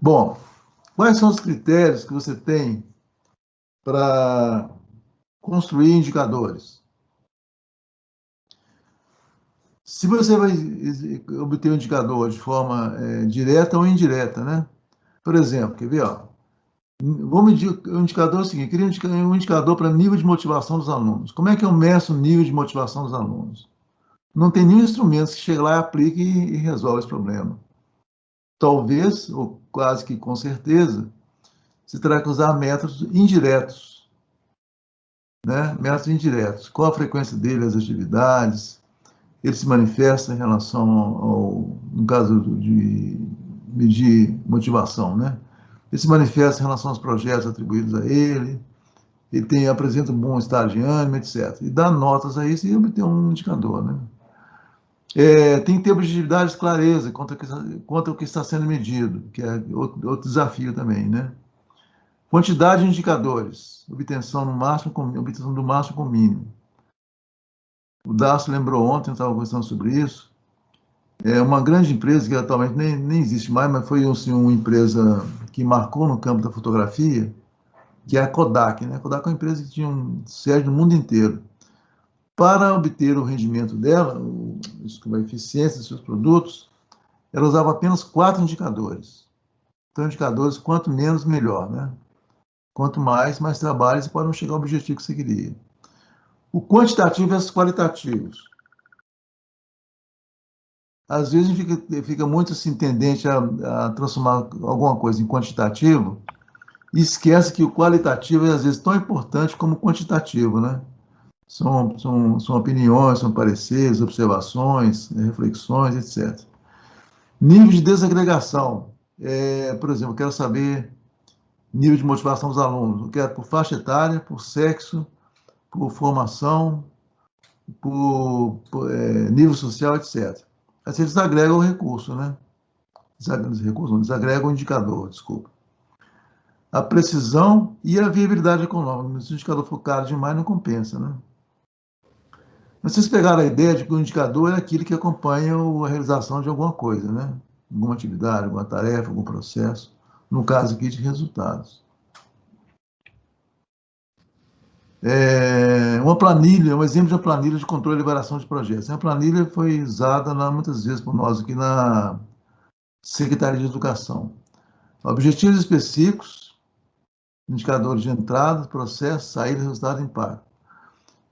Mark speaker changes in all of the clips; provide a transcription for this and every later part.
Speaker 1: Bom, quais são os critérios que você tem para construir indicadores? Se você vai obter um indicador de forma direta ou indireta, né? Por exemplo, quer ver? Ó, vou medir o indicador é o seguinte: queria um indicador para nível de motivação dos alunos. Como é que eu meço o nível de motivação dos alunos? Não tem nenhum instrumento que chegue lá e aplique e resolva esse problema. Talvez, ou quase que com certeza, você terá que usar métodos indiretos, né? Métodos indiretos. Qual a frequência dele, as atividades, ele se manifesta em relação no caso de medir motivação, né? Ele se manifesta em relação aos projetos atribuídos a ele, apresenta um bom estado de ânimo, etc. E dá notas a isso e obter um indicador, né? Tem que ter objetividade e clareza quanto ao que está sendo medido, que é outro desafio também, né? Quantidade de indicadores, obtenção do máximo com o mínimo. O Darcio lembrou ontem, eu estava conversando sobre isso. É uma grande empresa que atualmente nem existe mais, mas foi assim, uma empresa que marcou no campo da fotografia, que é a Kodak, né? A Kodak é uma empresa que tinha sede no mundo inteiro. Para obter o rendimento dela, a eficiência dos seus produtos, ela usava apenas 4 indicadores. Então, indicadores, quanto menos, melhor, né? Quanto mais trabalho, você pode não chegar ao objetivo que você queria. O quantitativo versus qualitativos. Às vezes fica muito assim, tendente a transformar alguma coisa em quantitativo e esquece que o qualitativo é às vezes tão importante como o quantitativo, né? São opiniões, são pareceres, observações, reflexões, etc. Nível de desagregação. Por exemplo, eu quero saber nível de motivação dos alunos. Eu quero por faixa etária, por sexo, por formação, por nível social, etc. Aí você desagrega o recurso, né? Desagrega o indicador, desculpa. A precisão e a viabilidade econômica. Se o indicador for caro demais, não compensa, né? Mas vocês pegaram a ideia de que o indicador é aquilo que acompanha a realização de alguma coisa, né? Alguma atividade, alguma tarefa, algum processo. No caso aqui, de resultados. Uma planilha, um exemplo de uma planilha de controle e liberação de projetos. A planilha foi usada muitas vezes por nós aqui na Secretaria de Educação. Objetivos específicos, indicadores de entrada, processo, saída, resultado e impacto.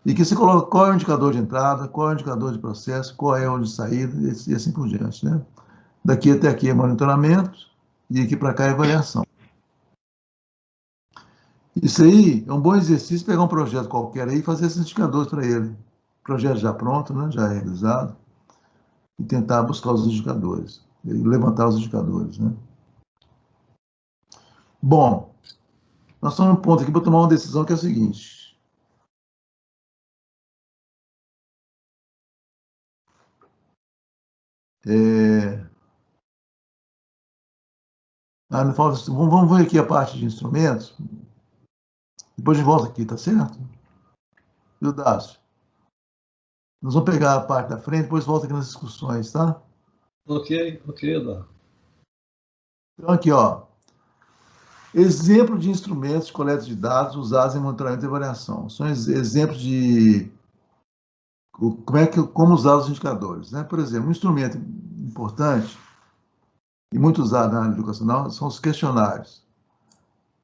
Speaker 1: E que você coloca qual é o indicador de entrada, qual é o indicador de processo, qual é o de saída e assim por diante, né? Daqui até aqui é monitoramento e aqui para cá é avaliação. Isso aí é um bom exercício, pegar um projeto qualquer aí e fazer esses indicadores para ele. Projeto já pronto, né, já realizado, e tentar buscar os indicadores, e levantar os indicadores, né? Bom, nós estamos num ponto aqui para tomar uma decisão que é o seguinte. É... não falta... vamos ver aqui a parte de instrumentos, depois a gente volta aqui, tá certo? E o Dácio? Nós vamos pegar a parte da frente, depois volta aqui nas discussões, tá?
Speaker 2: Ok, Dá.
Speaker 1: Então, aqui, ó. Exemplo de instrumentos de coleta de dados usados em monitoramento e avaliação. São exemplos de como usar os indicadores, né? Por exemplo, um instrumento importante e muito usado na área educacional são os questionários.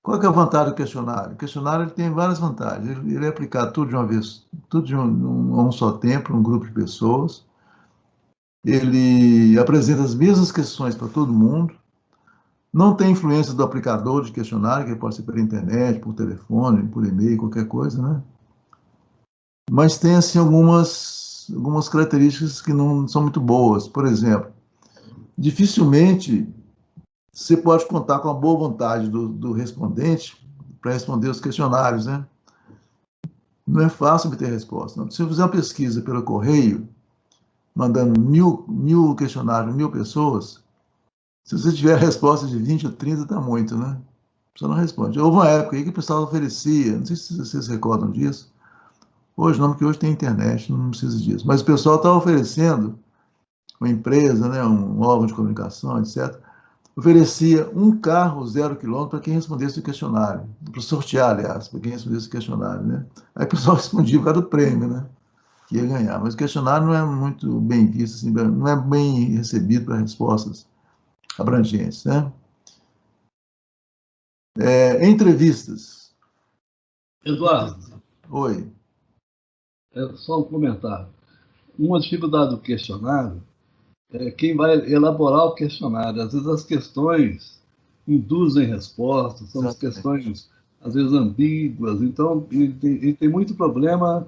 Speaker 1: Qual é a vantagem do questionário? O questionário ele tem várias vantagens. Ele é aplicado tudo de uma vez, tudo a um só tempo, um grupo de pessoas. Ele apresenta as mesmas questões para todo mundo. Não tem influência do aplicador de questionário, que pode ser pela internet, por telefone, por e-mail, qualquer coisa, né? Mas tem, assim, algumas características que não são muito boas. Por exemplo, dificilmente você pode contar com a boa vontade do respondente para responder os questionários, né? Não é fácil obter resposta. Não. Se eu fizer uma pesquisa pelo correio, mandando mil questionários, 1000 pessoas, se você tiver a resposta de 20 ou 30, está muito, né? A pessoa não responde. Houve uma época aí que o pessoal oferecia, não sei se vocês se recordam disso, hoje não, porque hoje tem internet, não precisa disso, mas o pessoal estava oferecendo, uma empresa, né, um órgão de comunicação, etc., oferecia um carro 0 km para quem respondesse o questionário, para sortear, aliás, para quem respondesse o questionário, né? Aí o pessoal respondia por causa do prêmio, né? Que ia ganhar. Mas o questionário não é muito bem visto, assim, não é bem recebido para respostas abrangentes, né? Entrevistas.
Speaker 2: Eduardo,
Speaker 1: Oi.
Speaker 2: é só um comentário. Uma dificuldade do questionário é quem vai elaborar o questionário. Às vezes as questões induzem respostas, são as
Speaker 1: Exatamente.
Speaker 2: questões, às vezes, ambíguas. Então, e tem muito problema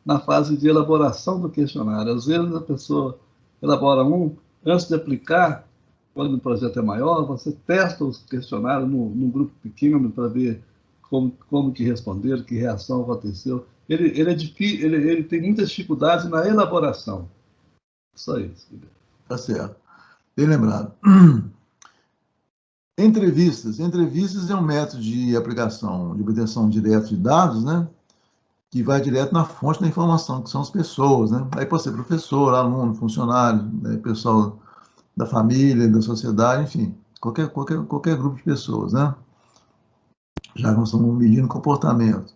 Speaker 2: na fase de elaboração do questionário. Às vezes a pessoa elabora um, antes de aplicar, quando o projeto é maior, você testa os questionários num grupo pequeno para ver como que responderam, que reação aconteceu. Ele tem muitas dificuldades na elaboração. Só isso.
Speaker 1: Tá certo. Bem lembrado. Entrevistas. Entrevistas é um método de aplicação, de obtenção direta de dados, né? Que vai direto na fonte da informação, que são as pessoas, né? Aí pode ser professor, aluno, funcionário, né? Pessoal da família, da sociedade, enfim, qualquer grupo de pessoas, né? Já que nós estamos medindo comportamento.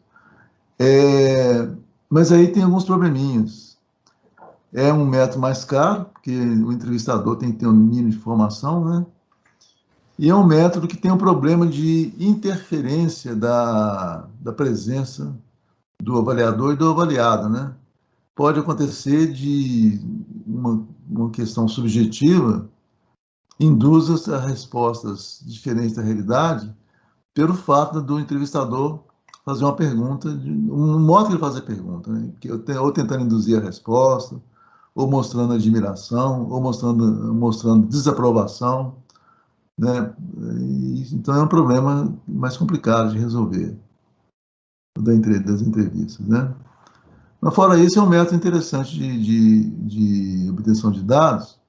Speaker 1: Mas aí tem alguns probleminhas. É um método mais caro, porque o entrevistador tem que ter um mínimo de formação, né? E é um método que tem um problema de interferência da presença do avaliador e do avaliado, né? Pode acontecer de uma questão subjetiva induza a respostas diferentes da realidade pelo fato do entrevistador fazer uma pergunta, um modo de ele fazer a pergunta, né? Ou tentando induzir a resposta, ou mostrando admiração, ou mostrando desaprovação, né? Então é um problema mais complicado de resolver das entrevistas, né? Mas fora isso, é um método interessante de obtenção de dados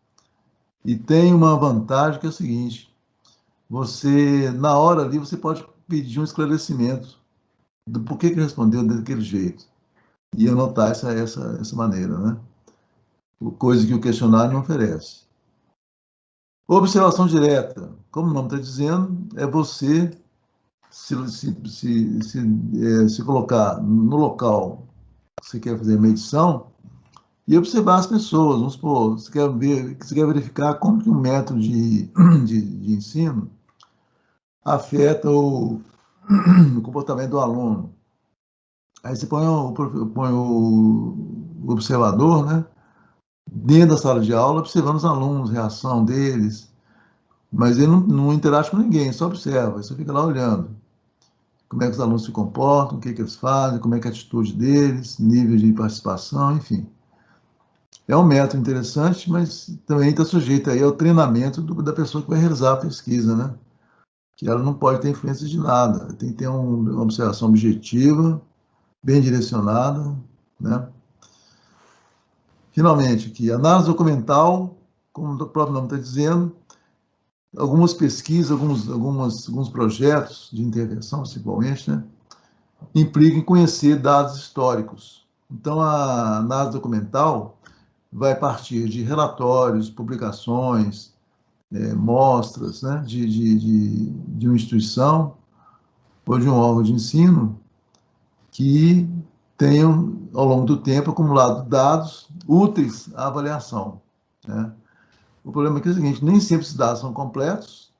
Speaker 1: e tem uma vantagem que é o seguinte: você, na hora ali, você pode pedir um esclarecimento do porquê que respondeu daquele jeito e anotar essa maneira, né? Coisa que o questionário não oferece. Observação direta, como o nome está dizendo, é você se colocar no local que você quer fazer a medição e observar as pessoas. Vamos supor, você quer verificar como que o método de ensino afeta o comportamento do aluno. Aí você põe o observador, né, dentro da sala de aula, observando os alunos, a reação deles, mas ele não interage com ninguém, só observa, você fica lá olhando como é que os alunos se comportam, o que eles fazem, como é que é a atitude deles, nível de participação, enfim. É um método interessante, mas também está sujeito aí ao treinamento da pessoa que vai realizar a pesquisa, né? Que ela não pode ter influência de nada, tem que ter uma observação objetiva, bem direcionada, né? Finalmente, aqui, análise documental, como o próprio nome está dizendo, algumas pesquisas, alguns projetos de intervenção, principalmente, né, implicam em conhecer dados históricos. Então, a análise documental vai partir de relatórios, publicações, mostras, né, de uma instituição ou de um órgão de ensino que tenham, ao longo do tempo, acumulado dados úteis à avaliação, né? O problema aqui é o seguinte: nem sempre esses dados são completos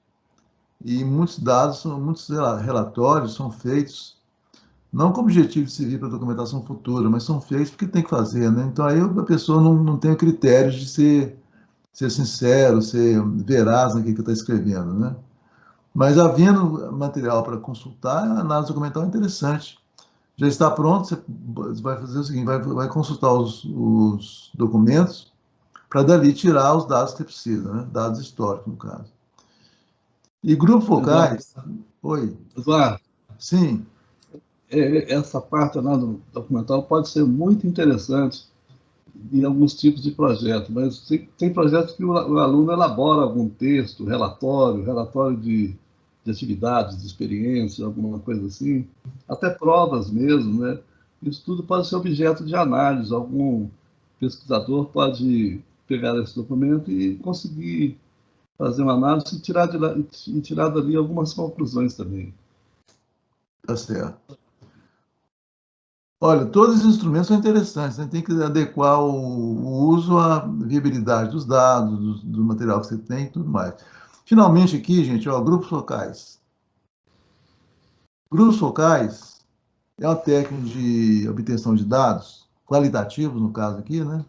Speaker 1: e muitos relatórios são feitos não com o objetivo de servir para documentação futura, mas são feitos porque tem que fazer, né? Então aí a pessoa não tem critérios de ser sincero, ser veraz naquilo que está escrevendo, né? Mas havendo material para consultar, a análise documental é interessante. Já está pronto, você vai fazer o seguinte, vai consultar os documentos para dali tirar os dados que você precisa, né? Dados históricos, no caso. E grupos
Speaker 2: Eduardo,
Speaker 1: focais, oi,
Speaker 2: Eduardo,
Speaker 1: sim,
Speaker 2: essa parte lá do documental pode ser muito interessante em alguns tipos de projetos, mas tem projetos que o aluno elabora algum texto, relatório de atividades, de experiência, alguma coisa assim, até provas mesmo, né? Isso tudo pode ser objeto de análise. Algum pesquisador pode pegar esse documento e conseguir fazer uma análise e tirar, e tirar dali algumas conclusões também.
Speaker 1: Tá certo. Olha, todos os instrumentos são interessantes, né? Tem que adequar o uso à viabilidade dos dados, do material que você tem e tudo mais. Finalmente aqui, gente, ó, grupos focais. Grupos focais é uma técnica de obtenção de dados, qualitativos no caso aqui, né?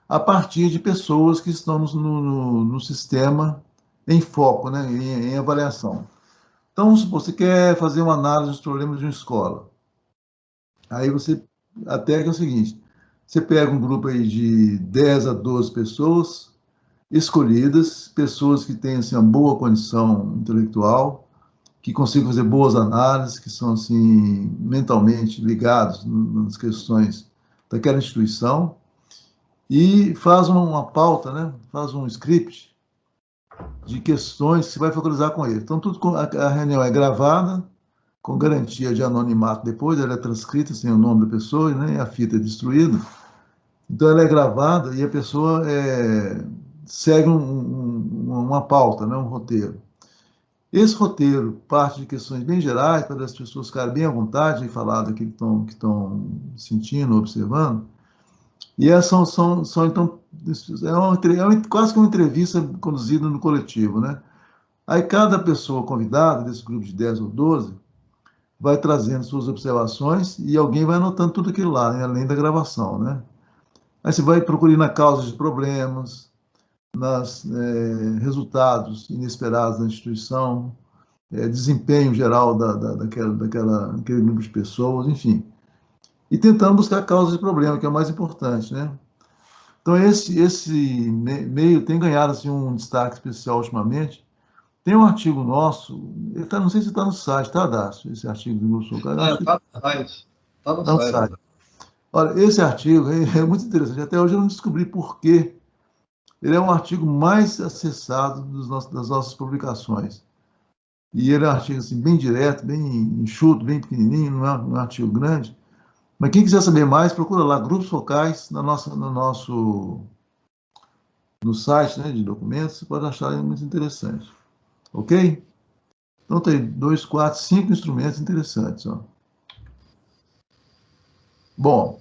Speaker 1: A partir de pessoas que estão no sistema em foco, né? Em avaliação. Então, se você quer fazer uma análise dos problemas de uma escola, aí você, a técnica é o seguinte, você pega um grupo aí de 10 a 12 pessoas escolhidas, pessoas que têm assim, uma boa condição intelectual, que consigam fazer boas análises, que são assim mentalmente ligados nas questões daquela instituição, e faz uma pauta, né? Faz um script de questões que você vai focalizar com ele. Então, a reunião é gravada, com garantia de anonimato depois, ela é transcrita sem o nome da pessoa, né? A fita é destruída. Então, ela é gravada e a pessoa segue uma pauta, né? Um roteiro. Esse roteiro parte de questões bem gerais, para as pessoas ficarem bem à vontade de falar daquilo que estão sentindo, observando. E são então, quase que uma entrevista conduzida no coletivo, né? Aí cada pessoa convidada, desse grupo de 10 ou 12, vai trazendo suas observações e alguém vai anotando tudo aquilo lá, né? Além da gravação, né? Aí você vai procurando a causa de problemas, resultados inesperados da instituição, desempenho geral daquele grupo de pessoas, enfim. E tentando buscar a causa de problema, que é o mais importante, né? Então, esse meio tem ganhado assim, um destaque especial ultimamente. Tem um artigo nosso, não sei se está no site, está, Dácio, esse artigo do Grupo Socar, eu acho que
Speaker 2: Está no site. Está no
Speaker 1: está no
Speaker 2: site.
Speaker 1: site. Olha, esse artigo é muito interessante, até hoje eu não descobri por quê. Ele é um artigo mais acessado das nossas publicações. E ele é um artigo assim, bem direto, bem enxuto, bem pequenininho, não é um artigo grande. Mas quem quiser saber mais, procura lá, grupos focais, no site, né, de documentos, você pode achar ele muito interessante. Ok? Então tem 2, 4, 5 instrumentos interessantes. Ó. Bom,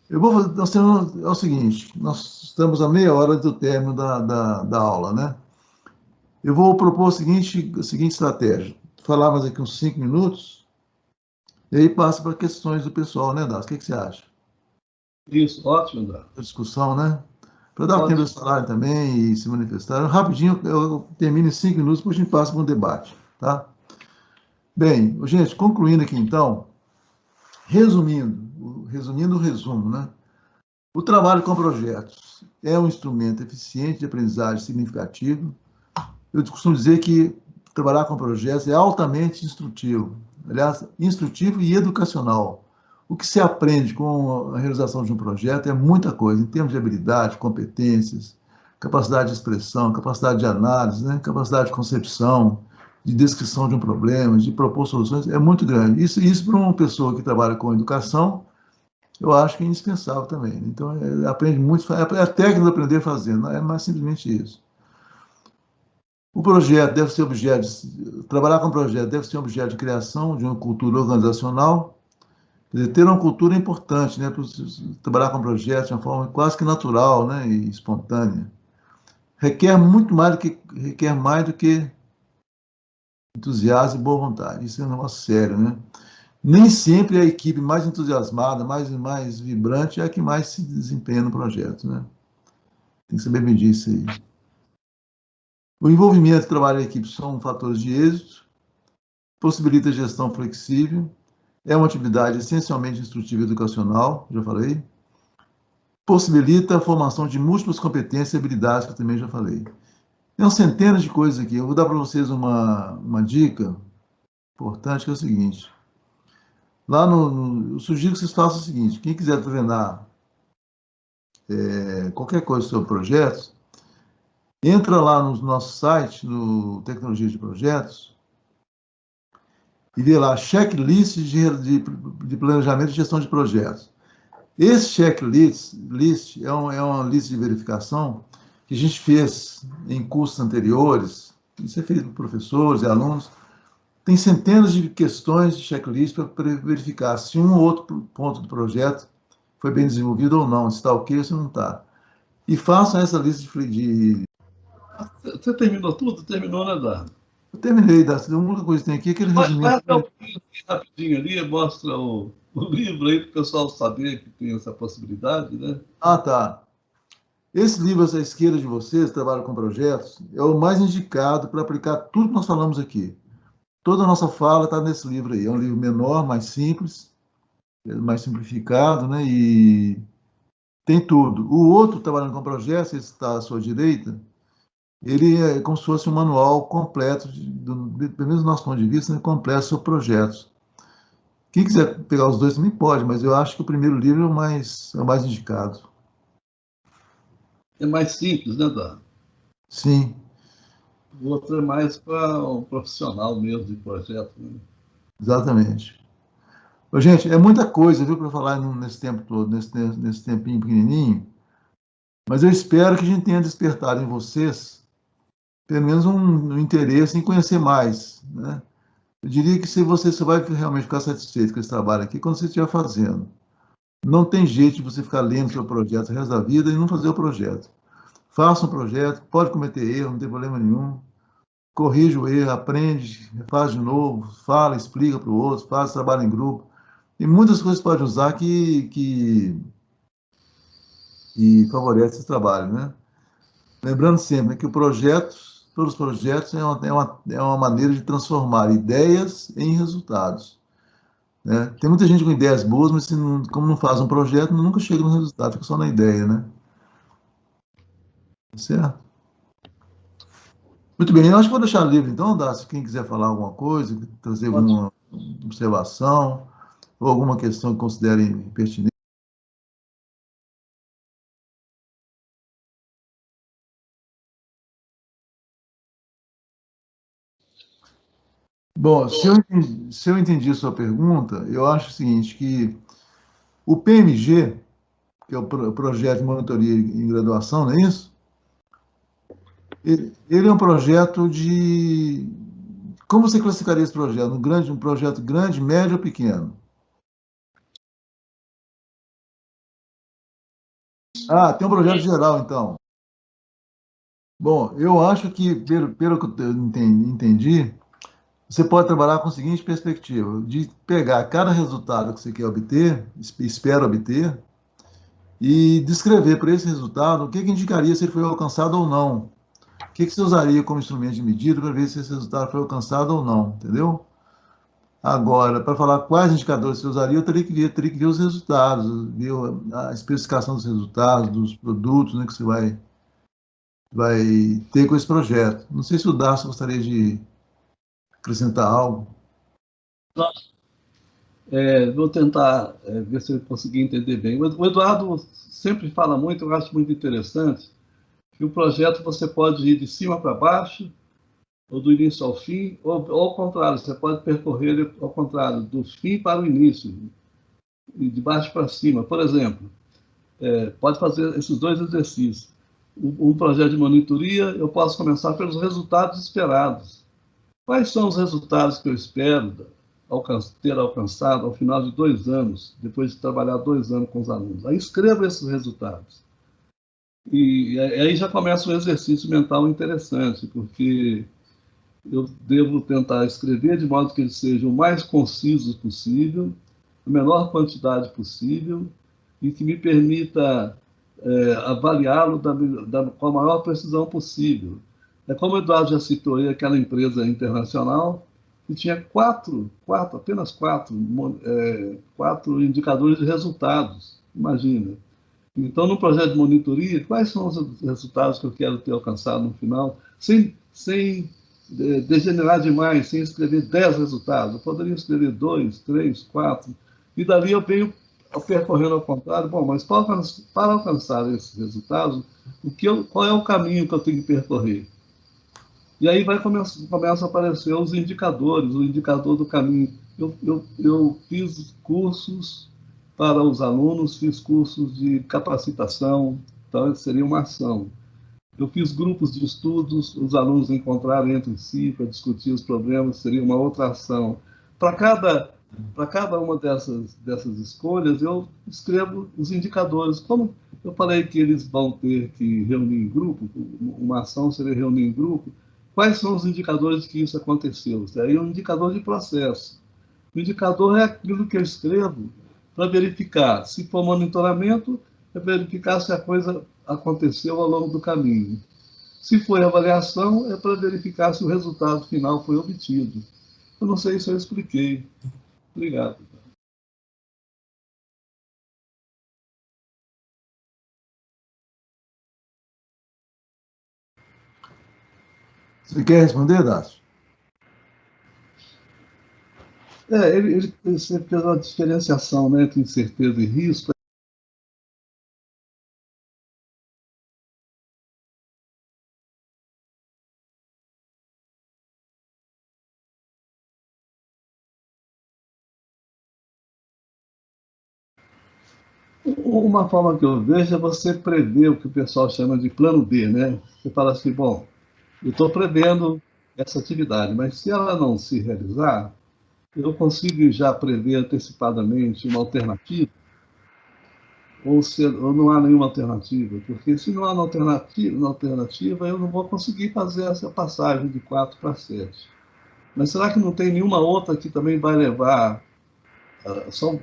Speaker 1: é o seguinte, nós estamos a meia hora do término da aula, né? Eu vou propor a seguinte estratégia. Falar mais aqui uns 5 minutos, e aí passa para questões do pessoal, né, Das? O que você acha?
Speaker 2: Isso, ótimo, André.
Speaker 1: A discussão, né? Para dar tempo
Speaker 2: Ótimo.
Speaker 1: de falarem também e se manifestarem. Rapidinho, eu termino em 5 minutos, depois a gente passa para um debate, tá? Bem, gente, concluindo aqui então, resumindo o resumo, né? O trabalho com projetos é um instrumento eficiente de aprendizagem significativo. Eu costumo dizer que trabalhar com projetos é altamente instrutivo, aliás, instrutivo e educacional. O que se aprende com a realização de um projeto é muita coisa, em termos de habilidade, competências, capacidade de expressão, capacidade de análise, né? Capacidade de concepção, de descrição de um problema, de propor soluções, é muito grande. Isso para uma pessoa que trabalha com educação, eu acho que é indispensável também. Então, aprende muito, é a técnica de aprender fazendo, não é mais simplesmente isso. O projeto deve ser objeto, trabalhar com projeto deve ser objeto de criação de uma cultura organizacional. Quer dizer, ter uma cultura é importante, né? Trabalhar com projetos de uma forma quase que natural, né? E espontânea. Requer mais do que entusiasmo e boa vontade. Isso é um negócio sério, né? Nem sempre a equipe mais entusiasmada, mais vibrante é a que mais se desempenha no projeto, né? Tem que saber medir isso aí. O envolvimento e o trabalho em equipe são fatores de êxito, possibilita gestão flexível, é uma atividade essencialmente instrutiva e educacional, já falei, possibilita a formação de múltiplas competências e habilidades, que eu também já falei. Tem centenas de coisas aqui. Eu vou dar para vocês uma dica importante, que é o seguinte. Lá eu sugiro que vocês façam o seguinte: quem quiser treinar qualquer coisa sobre projetos, entra lá no nosso site, no Tecnologia de Projetos, e ver lá checklist de planejamento e gestão de projetos. Esse checklist é uma lista de verificação que a gente fez em cursos anteriores, isso é feito por professores e alunos. Tem centenas de questões de checklist para verificar se um ou outro ponto do projeto foi bem desenvolvido ou não, se está ok ou se não está. E façam essa lista de...
Speaker 2: Você terminou tudo? Terminou, né, Eduardo?
Speaker 1: Eu terminei, a única coisa que tem aqui é aquele
Speaker 2: Vai
Speaker 1: resuminho.
Speaker 2: até o fim, rapidinho ali, mostra o livro aí para o pessoal saber que tem essa possibilidade, né?
Speaker 1: Ah, tá. Esse livro à esquerda de vocês, Trabalho com Projetos, é o mais indicado para aplicar tudo que nós falamos aqui. Toda a nossa fala está nesse livro aí. É um livro menor, mais simples, mais simplificado, né? E tem tudo. O outro, Trabalhando com Projetos, esse está à sua direita, ele é como se fosse um manual completo, pelo menos do nosso ponto de vista, né, completo sobre projetos. Quem quiser pegar os dois também pode, mas eu acho que o primeiro livro é o mais indicado.
Speaker 2: É mais simples, né, Eduardo?
Speaker 1: Sim,
Speaker 2: O outro é mais para o profissional mesmo de projeto, né?
Speaker 1: exatamente. Ô, gente, é muita coisa, viu, para falar nesse tempo todo, nesse tempinho pequenininho, mas eu espero que a gente tenha despertado em vocês, pelo menos um interesse em conhecer mais, né? Eu diria que se você só vai realmente ficar satisfeito com esse trabalho aqui quando você estiver fazendo. Não tem jeito de você ficar lendo seu projeto o resto da vida e não fazer o projeto. Faça um projeto, pode cometer erro, não tem problema nenhum. Corrija o erro, aprende, faz de novo, fala, explica para o outro, faz trabalho em grupo. Tem muitas coisas que pode usar que favorece esse trabalho, né? Lembrando sempre que todos os projetos é uma maneira de transformar ideias em resultados, né? Tem muita gente com ideias boas, mas como não faz um projeto, nunca chega no resultado, fica só na ideia, né? Certo? Muito bem, eu acho que vou deixar livre então, Dácio, quem quiser falar alguma coisa, trazer
Speaker 2: Ótimo.
Speaker 1: alguma observação ou alguma questão que considerem pertinente. Bom, se eu entendi a sua pergunta, eu acho o seguinte, que o PMG, que é o Projeto de Monitoria em Graduação, não é isso? Ele é um projeto de... Como você classificaria esse projeto? Um projeto grande, médio ou pequeno? Ah, tem um projeto geral, então. Bom, eu acho que, pelo que eu entendi, você pode trabalhar com a seguinte perspectiva, de pegar cada resultado que você quer obter, espera obter, e descrever para esse resultado o que indicaria se ele foi alcançado ou não. O que você usaria como instrumento de medida para ver se esse resultado foi alcançado ou não, entendeu? Agora, para falar quais indicadores você usaria, eu teria que ver os resultados, ver a especificação dos resultados, dos produtos, né, que você vai ter com esse projeto. Não sei se o Darcio gostaria de acrescentar algo.
Speaker 2: Vou tentar ver se eu consegui entender bem. O Eduardo sempre fala muito, eu acho muito interessante, que o projeto você pode ir de cima para baixo, ou do início ao fim, ou ao contrário, você pode percorrer ele ao contrário, do fim para o início, e de baixo para cima. Por exemplo, pode fazer esses dois exercícios. Um projeto de monitoria, eu posso começar pelos resultados esperados. Quais são os resultados que eu espero ter alcançado ao final de 2 anos, depois de trabalhar 2 anos com os alunos? Aí escreva esses resultados. E aí já começa um exercício mental interessante, porque eu devo tentar escrever de modo que ele seja o mais conciso possível, a menor quantidade possível, e que me permita avaliá-lo com a maior precisão possível. É como o Eduardo já citou aí, aquela empresa internacional que tinha apenas quatro indicadores de resultados. Imagina. Então, no projeto de monitoria, quais são os resultados que eu quero ter alcançado no final, sem degenerar demais, sem escrever 10 resultados. Eu poderia escrever 2, 3, 4, e dali eu venho percorrendo ao contrário. Bom, mas para alcançar esses resultados, qual é o caminho que eu tenho que percorrer? E aí começa a aparecer os indicadores, o indicador do caminho. Eu fiz cursos para os alunos, fiz cursos de capacitação, então seria uma ação. Eu fiz grupos de estudos, os alunos encontraram entre si para discutir os problemas, seria uma outra ação. Para cada uma dessas escolhas, eu escrevo os indicadores. Como eu falei que eles vão ter que reunir em grupo, uma ação seria reunir em grupo, quais são os indicadores de que isso aconteceu? Aí um indicador de processo. O indicador é aquilo que eu escrevo para verificar. Se for monitoramento, é verificar se a coisa aconteceu ao longo do caminho. Se for avaliação, é para verificar se o resultado final foi obtido. Eu não sei se eu expliquei. Obrigado.
Speaker 1: Você quer responder, Dácio?
Speaker 2: Ele sempre fez uma diferenciação, né, entre incerteza e risco. Uma forma que eu vejo é você prever o que o pessoal chama de plano B, né? Você fala assim, bom, eu estou prevendo essa atividade, mas se ela não se realizar, eu consigo já prever antecipadamente uma alternativa, ou não há nenhuma alternativa, porque se não há alternativa, eu não vou conseguir fazer essa passagem de 4 para 7. Mas será que não tem nenhuma outra que também vai levar? São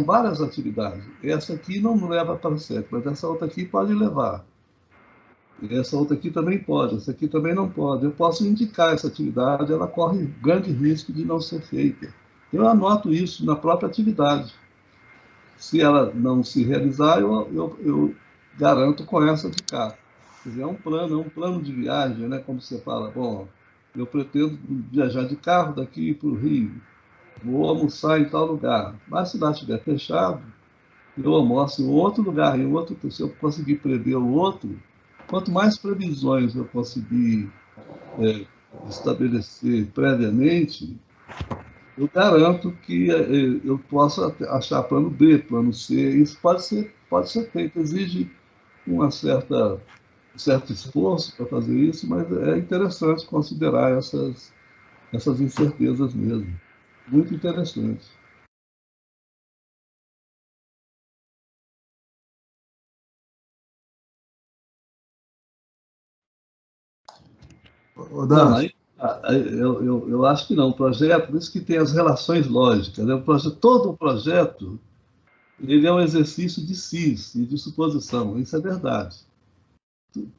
Speaker 2: várias atividades. Essa aqui não leva para 7, mas essa outra aqui pode levar. E essa outra aqui também pode, essa aqui também não pode. Eu posso indicar essa atividade, ela corre grande risco de não ser feita. Eu anoto isso na própria atividade. Se ela não se realizar, eu garanto com essa de cá. Quer dizer, é um plano de viagem, né? Como você fala, bom, eu pretendo viajar de carro daqui para o Rio, vou almoçar em tal lugar. Mas se lá estiver fechado, eu almoço em outro lugar, em outro, se eu conseguir prever o outro, quanto mais previsões eu conseguir estabelecer previamente, eu garanto que eu possa achar plano B, plano C. Isso pode ser feito. Exige um certo esforço para fazer isso, mas é interessante considerar essas incertezas mesmo. Muito interessante.
Speaker 1: Ô,
Speaker 2: Não,
Speaker 1: Dácio,
Speaker 2: eu acho que não. O projeto, por isso que tem as relações lógicas. Né? Todo o projeto ele é um exercício de cis e de suposição. Isso é verdade.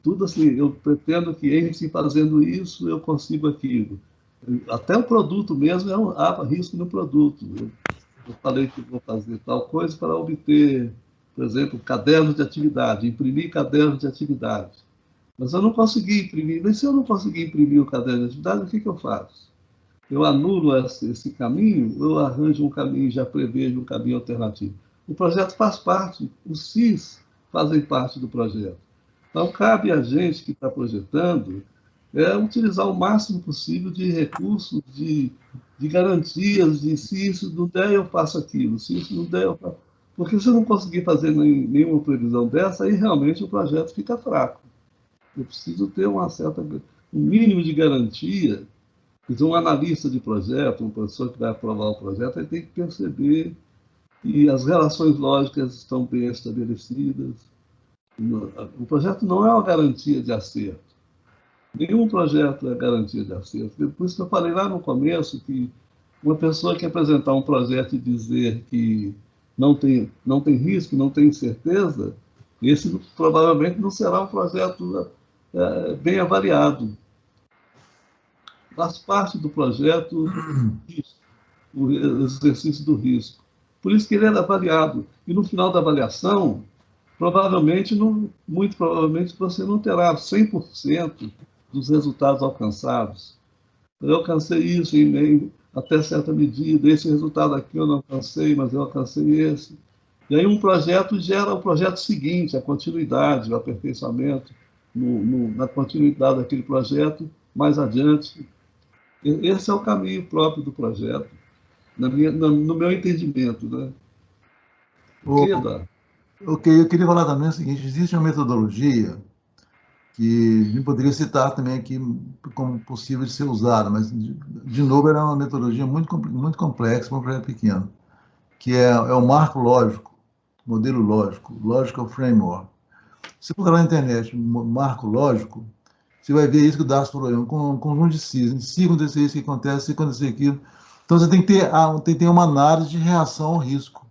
Speaker 2: Tudo assim, eu pretendo que em se fazendo isso, eu consigo aquilo. Até o produto mesmo, há risco no produto. Eu falei que vou fazer tal coisa para obter, por exemplo, cadernos de atividade, imprimir cadernos de atividade. Mas eu não consegui imprimir. Mas se eu não conseguir imprimir o caderno de atividade, o que, que eu faço? Eu anulo esse caminho, eu arranjo um caminho, já prevejo um caminho alternativo. O projeto faz parte, os CIS fazem parte do projeto. Então, cabe a gente que está projetando utilizar o máximo possível de recursos, de garantias, de se isso não der, eu faço aquilo, se isso não der, eu faço. Porque se eu não conseguir fazer nenhuma previsão dessa, aí realmente o projeto fica fraco. Eu preciso ter um mínimo de garantia. Então, um analista de projeto, um professor que vai aprovar o projeto, ele tem que perceber que as relações lógicas estão bem estabelecidas. O projeto não é uma garantia de acerto. Nenhum projeto é garantia de acerto. Por isso que eu falei lá no começo que uma pessoa que apresentar um projeto e dizer que não tem risco, não tem incerteza, esse provavelmente não será um projeto bem avaliado. Faz parte do projeto o exercício do risco. Por isso que ele é avaliado. E no final da avaliação, provavelmente, muito provavelmente, você não terá 100% dos resultados alcançados. Eu alcancei isso até certa medida, esse resultado aqui eu não alcancei, mas eu alcancei esse. E aí um projeto gera o projeto seguinte, a continuidade, o aperfeiçoamento na continuidade daquele projeto, mais adiante. Esse é o caminho próprio do projeto, no meu entendimento, né? Ok,
Speaker 1: O-
Speaker 2: Eduardo?
Speaker 1: ok, eu queria falar também o seguinte, existe uma metodologia que a gente poderia citar também aqui como possível de ser usada, mas, de novo, era uma metodologia muito complexa para um projeto pequeno, que é o marco lógico, modelo lógico, logical framework. Se procurar na internet marco lógico, você vai ver isso que o Darcy falou, um conjunto de si. Se acontecer isso que acontece, se acontecer aquilo. Então você tem que ter uma análise de reação ao risco.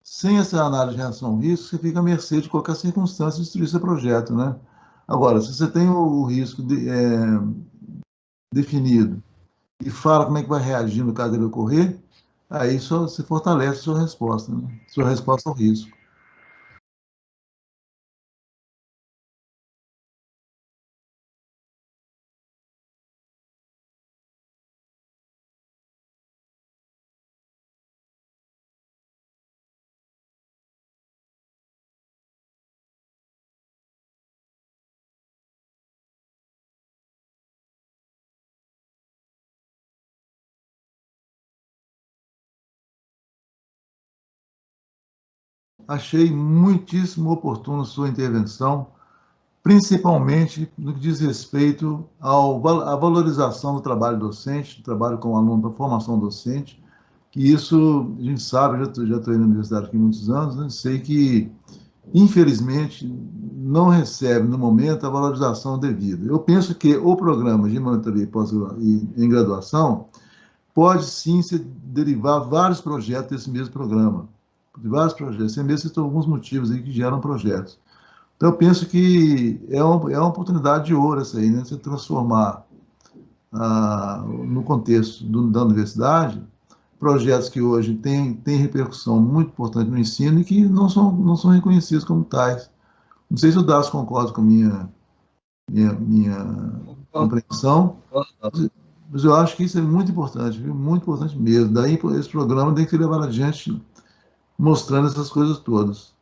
Speaker 1: Sem essa análise de reação ao risco, você fica à mercê de qualquer circunstância de destruir seu projeto, né? Agora, se você tem o risco definido e fala como é que vai reagir no caso dele ocorrer, aí só você fortalece a sua resposta, né? Sua resposta ao risco. Achei muitíssimo oportuna sua intervenção, principalmente no que diz respeito à valorização do trabalho docente, do trabalho com o aluno para formação docente, que isso, a gente sabe, já estou indo na universidade aqui há muitos anos, né? Sei que, infelizmente, não recebe, no momento, a valorização devida. Eu penso que o programa de monitoria em graduação pode, sim, derivar vários projetos desse mesmo programa, de vários projetos. Você mesmo citou alguns motivos aí que geram projetos. Então, eu penso que é uma oportunidade de ouro essa aí, né? Você transformar no contexto da universidade projetos que hoje têm repercussão muito importante no ensino e que não são reconhecidos como tais. Não sei se o Dácio concorda com a minha compreensão, mas eu acho que isso é muito importante, viu? Muito importante mesmo. Daí esse programa tem que ser levado adiante mostrando essas coisas todas.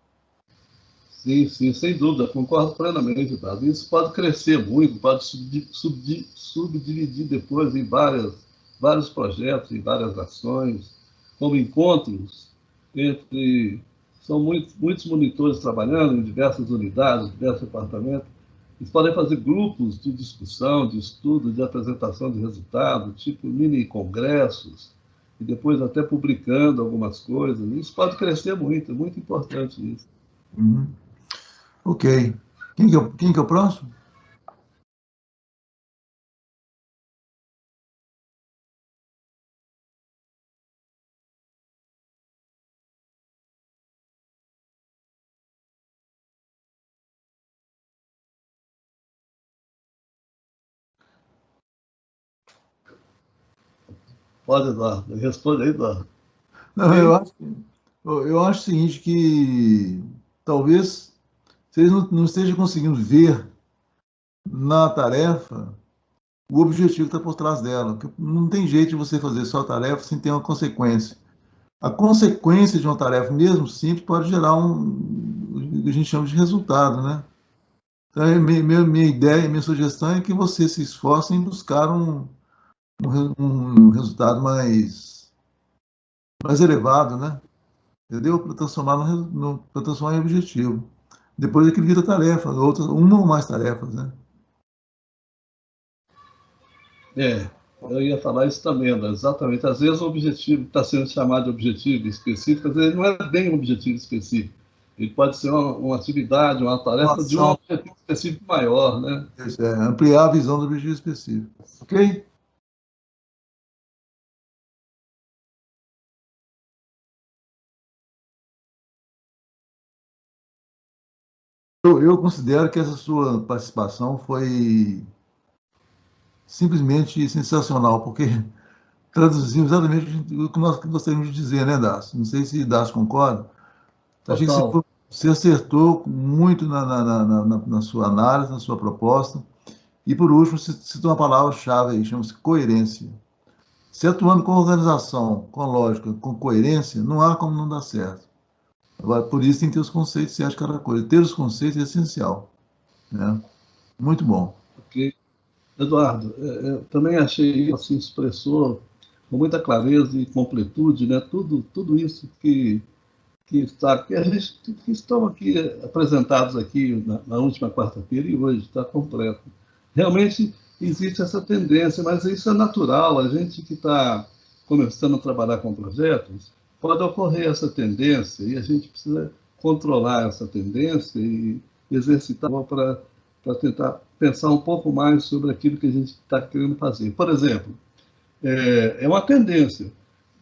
Speaker 2: Sim, sim, sem dúvida, concordo plenamente, Eduardo. Isso pode crescer muito, pode subdividir depois em vários projetos, em várias ações, como encontros entre. São muitos monitores trabalhando em diversas unidades, diversos departamentos. Eles podem fazer grupos de discussão, de estudo, de apresentação de resultados, tipo mini congressos, e depois até publicando algumas coisas. Isso pode crescer muito, é muito importante isso.
Speaker 1: Uhum. Ok. Quem que é o próximo?
Speaker 2: Pode, Eduardo. Responde aí, Eduardo.
Speaker 1: Não,
Speaker 2: Quem?
Speaker 1: eu acho o seguinte, que talvez vocês não estejam conseguindo ver na tarefa o objetivo que está por trás dela. Porque não tem jeito de você fazer só a tarefa sem ter uma consequência. A consequência de uma tarefa, mesmo simples, pode gerar o que a gente chama de resultado, né? Então, minha ideia, minha sugestão é que você se esforce em buscar um resultado mais elevado, né? Entendeu? Para transformar, para transformar em objetivo. Depois aquilo vira tarefa, uma ou mais tarefas, né?
Speaker 2: É, eu ia falar isso também, Eduardo. Exatamente. Às vezes o objetivo que está sendo chamado de objetivo específico, às vezes não é bem um objetivo específico. Ele pode ser uma atividade, uma
Speaker 1: Uma
Speaker 2: tarefa de um
Speaker 1: ação,
Speaker 2: objetivo específico maior, né?
Speaker 1: ampliar a visão do objetivo específico. Ok? Eu considero que essa sua participação foi simplesmente sensacional, porque traduziu exatamente o que nós gostaríamos de dizer, né, Dácio? Não sei se Dácio concorda. Achei que
Speaker 2: Total.
Speaker 1: você acertou muito na sua análise, na sua proposta. E, por último, você citou uma palavra-chave aí, chama-se coerência. Se atuando com organização, com lógica, com coerência, não há como não dar certo. Agora, por isso tem que ter os conceitos certos de cada coisa. Ter os conceitos é essencial, né? Muito bom.
Speaker 2: Ok. Eduardo, eu também achei, assim, expressou com muita clareza e completude, né, tudo isso que a gente, que estão aqui apresentados aqui na última quarta-feira e hoje está completo. Realmente existe essa tendência, mas isso é natural. A gente que está começando a trabalhar com projetos, pode ocorrer essa tendência e a gente precisa controlar essa tendência e exercitar para tentar pensar um pouco mais sobre aquilo que a gente está querendo fazer. Por exemplo, é uma tendência.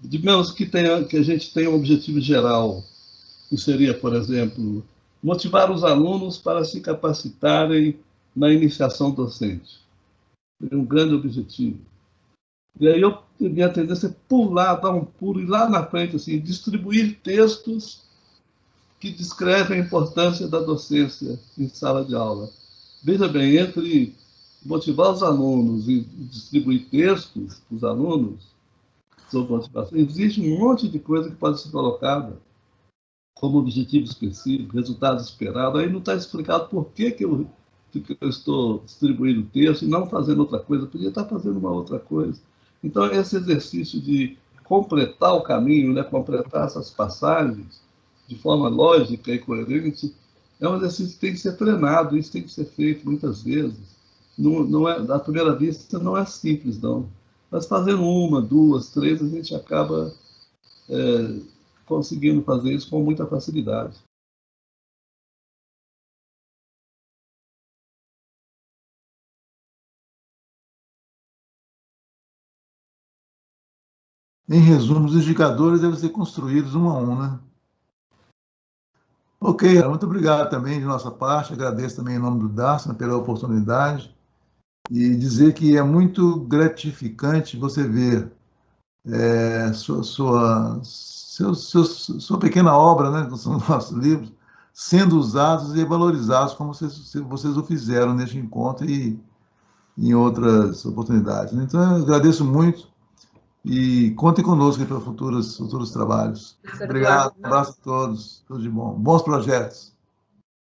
Speaker 2: Digamos que a gente tenha um objetivo geral, que seria, por exemplo, motivar os alunos para se capacitarem na iniciação docente. É um grande objetivo. E aí minha tendência é pular, dar um pulo e lá na frente, assim, distribuir textos que descrevem a importância da docência em sala de aula. Veja bem, entre motivar os alunos e distribuir textos para os alunos sobre motivação, existe um monte de coisa que pode ser colocada como objetivo específico, resultado esperado. Aí não está explicado por que eu estou distribuindo o texto e não fazendo outra coisa. Eu podia estar fazendo uma outra coisa. Então, esse exercício de completar o caminho, né, completar essas passagens de forma lógica e coerente, é um exercício que tem que ser treinado, isso tem que ser feito muitas vezes. Não é, à primeira vista, não é simples, não. Mas fazendo uma, duas, três, a gente acaba conseguindo fazer isso com muita facilidade.
Speaker 1: Em resumo, os indicadores devem ser construídos um a um, né? Ok, muito obrigado também de nossa parte, agradeço também em nome do Darcy pela oportunidade e dizer que é muito gratificante você ver sua pequena obra, né, que são os nossos livros, sendo usados e valorizados como vocês o fizeram neste encontro e em outras oportunidades, né? Então, eu agradeço muito e contem conosco para futuros trabalhos. Obrigado, um abraço a todos, tudo de bom. Bons projetos.